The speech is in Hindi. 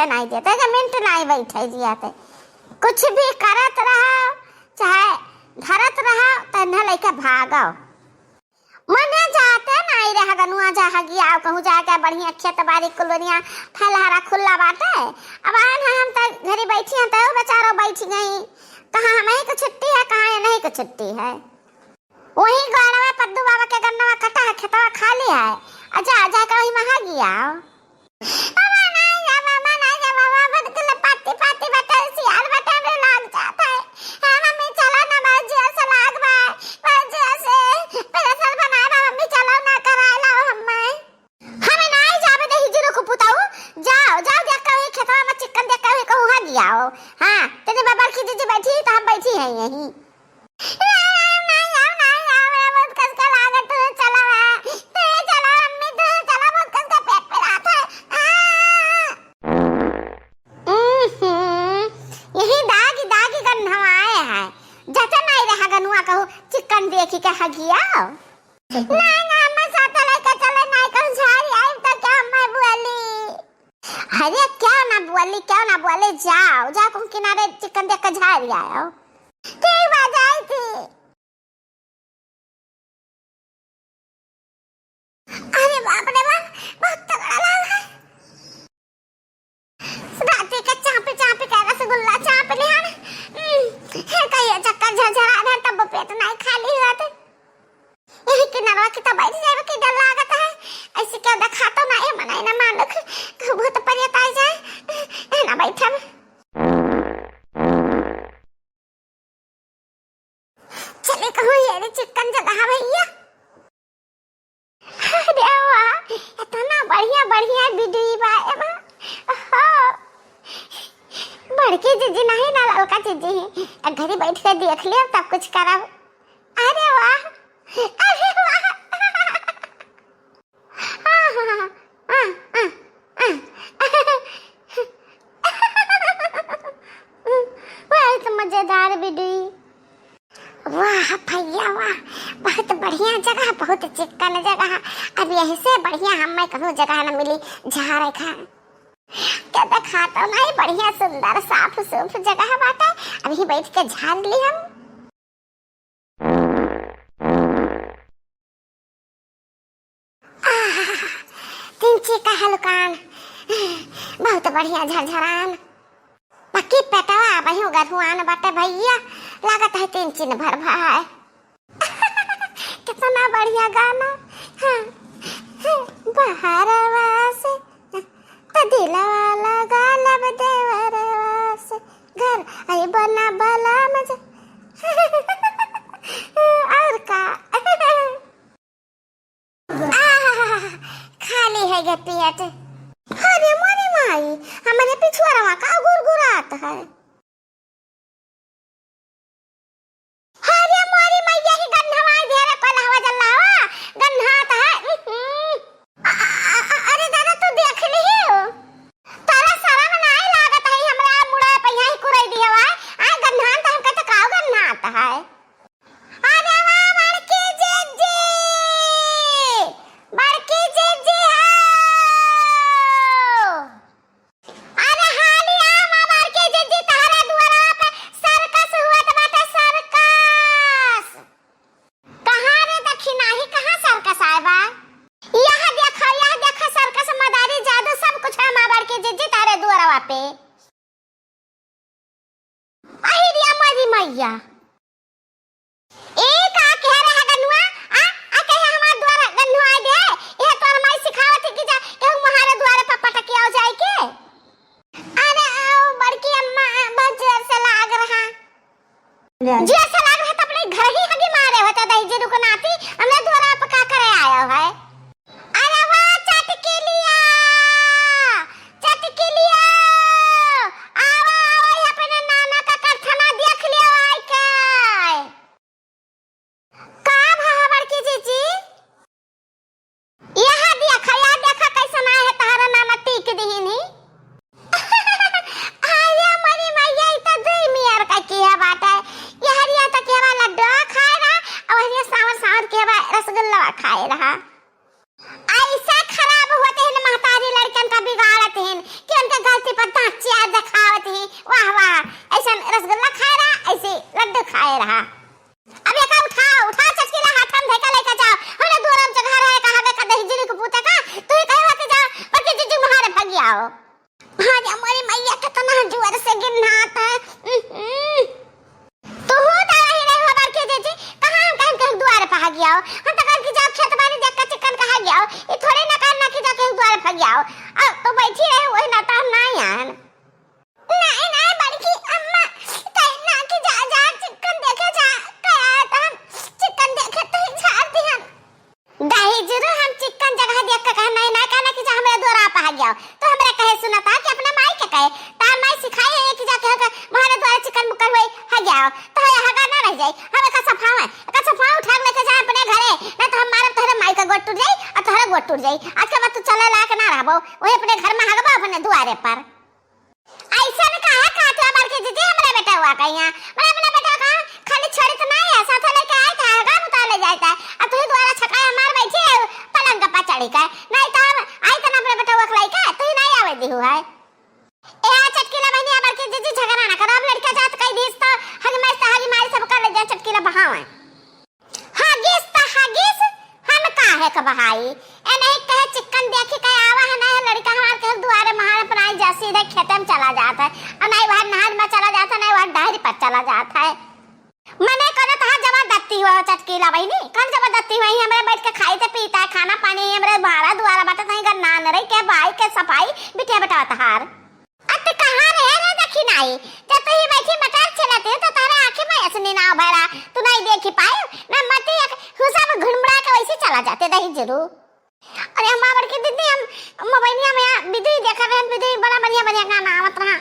बैठे नहीं देते, मिनट नहीं बैठे दियाते। कुछ भी करत रहो चाहे धरत रहो तन्हा लइका भागो। मने जाते नहीं रह गनुआ जा गया कहूँ जाके बढ़िया खेत बाड़ी कुलनिया फलहारा खुला बाटे। अब आन हम तो घरी बैठी हैं तो बेचारो बैठ गई, कहाँ हमें को छुट्टी है कहाँ नहीं को छुट्टी है। वही गाड़ा में पद्दू बाबा के गन्ना कटा है खेतवा खाली है, अच्छा जा कर वही महा गया। हाँ तेरे बाबा की जीजी बैठी तो हम बैठी हैं यहीं। चिकन देखी के हगिया नहीं ना मैं साथ लेके चले नहीं कहूं झाड़ी आई तो क्या मैं बोली। अरे क्या ना बोले जाओ जा तुम किनारे चिकन देख के झाड़ी आओ। ठीक बात आई थी। अरे बाप रे बाप बहुत तगड़ा लग है। राती का चापी का रसगुल्ला चाप ले आना है कहिए चक्कर झरझरा रहा तब पेट नहीं खाली हुआ थे। यही किनारा की तब बैठ जाए कि डर लागत है ऐसे क्या देखा तो नहीं मनाई ना मान रख बहुत परियत आ जाए ना बैठा में। चले कहूँ ये चिकन जगह भैया। अरे वाह इतना बढ़िया वीडियो बा बड़की जीजी नहीं ना लड़का जीजी घरे बैठ के देख लियो तब कुछ करब। अरे वाह मजेदार वीडियो। वाह भैया वाह बहुत बढ़िया जगह बहुत चिकन जगह। अब यहीं से बढ़िया हमें कहूँ जगह न मिली जहाँ रखा क्या देखा तो नहीं बढ़िया सुंदर साफ सुफ जगह बाटे। अभी बैठ के झाड़ ली हम। तिंची का हलकान बहुत बढ़िया झरझरान बाकी पेटवा वही गरुआन बाटे भैया लागत है तिंची न भर है। कितना बढ़िया गाना। हाँ बहरवा से दिलवा लगा लब देवरवा से घर आई बना भला मजा। और का खाली है गे पेट। अरे मोरी माई हमारे पिछुआरा का गुरगुरात है। अरे मोरी माई यही गन्हवा धेरे पल हवा जल्लावा गन्हात है। अरे दादा तू देख ली तारा सारा बनाए लागत है हमरा मुड़ा पहिया ही कुराई दी हवा आ गन्हान त हम कहते काव गन्हात है। अरे वाह बड़की जीजी हो। अरे हाली आ बड़की जीजी तारा दुआरा पे सर्कस हुआ त बाटे सर्कस। कहां रे देखी नाही कहां सर्कस आए बा। यह देखा सर्कस मदारी जादू सब कुछ है मां बड़की जीजी तारे दुआरा पे। अहिरिया मरी मैया एक आ कह रहा गनुआ आ कहे हमार द्वारा गनुआ दे ये तोर माई सिखावत कि जा कहूं महारे द्वारे पर पटक आओ जाए के। अरे आओ बड़की अम्मा बज से लाग रहा जे से लाग रहा त अपने घर ही हगी मारे होता दही जे दुकानाती हमरे द्वारा पर का करे आयो है। अरे वाह चटकी लिया आवा अपने नाना का कारखाना देख लियो आई के का भा बड़की जीजी। यह देखा कैसन है तारा नाना टीक दीनी। आया मरी मैया त दुई मियार का किया बात है। यह रिया त केवा लड्डू खाए रहा और ये सावर के रसगुल्ला खाए रहा। खाए रहा। अब ये का उठा चटकीला हाथ में धक्का लेके जाओ, हमरे दुआरम जगह रहे कहा के कदे हिजरी को पूछे का तू ही कहे बात जा पर के जीजू महारे भाग आओ। हां हमारी मैया के तना जुआर से गिरनात है। तो हो दादा ही नहीं खबर के जीजी कहां दुआर पे भाग आओ, हम तो कल की जाओ खेत बाड़ी देख के चिकन कहा गया ये थोड़े ना करना कि जाके द्वार भाग आओ। अब तो बैठी रहे वही ना तो ना यार नहीं नहीं बड़की अम्मा कहना कि जा जा चिकन देखे जा कया तो हम चिकन देखे तो ही छाती हम दाही जरूर हम चिकन जगह देख के कहा नहीं ना कहना कि जा हमारे द्वार पे भाग आओ। तो हमरा कहे सुना था कि अपना माई के कहे ता माई सिखाई है कि जाके हमारे द्वार चिकन मुकर होई भाग आओ तो हगा ना रह जाए हमें का सफा है का सफा उठा लेके जा अपने घरे ना तो हम मारम तोहरे माई का गोट टूट जाई और तोहरा गोट टूट जाई। आज के बाद तू चले लायक ना रहबो वही अपने घर में हगबो अपने दुआरे पर। ऐसा न कहा काटला मार के जीजी हमरा बेटा हुआ कहिया मैं अपना बेटा का खाली छोड़े तो नहीं है साथ लेके आए था हगा उतार ले जाता है और तू ही द्वारा छकाया मार बैठी है पलंग का चढ़ी का नहीं तो आई तो अपना बेटा हुआ खलाई का तू ही नहीं आवे दी हुआ है। ए आ चटकीला बहनी मार के जीजी झगड़ा ना करो अब लड़का जात कई दिस तो हगी मारी सब कर ले जा चटकीला बहावे हागिस ता हागिस हम काहे का बहाई ए नहीं कहे चिकन देखी कहे आवा है नहीं लड़का हमार के दुआरे महार पर आई जा सीधे खेत में चला जाता है और नहीं वहां नहर में चला जाता नहीं वहां डायरी पर चला जाता है। मने करो तो जबरदस्ती हुआ चटकीला बहनी कौन जबरदस्ती हुई हमरा बैठ के खाई ते पीता है खाना पानी हमरा बारा दुआरा बाटा नहीं कर ना रही के भाई के सफाई बिटिया बेटा तहार अत कहां रे देखी नहीं जब ही बैठी मटर चलाते तो तारे आंखें में ऐसे ना भरा तू नहीं देखी पाए ना मती हुसा में घुड़मड़ा के वैसे चला जाते दही जरूर। अरे हम बाबर की दीदी हम मोबाइलिया में विधि देखा रहे विधि बड़ा बढ़िया बढ़िया गाना आवत रहा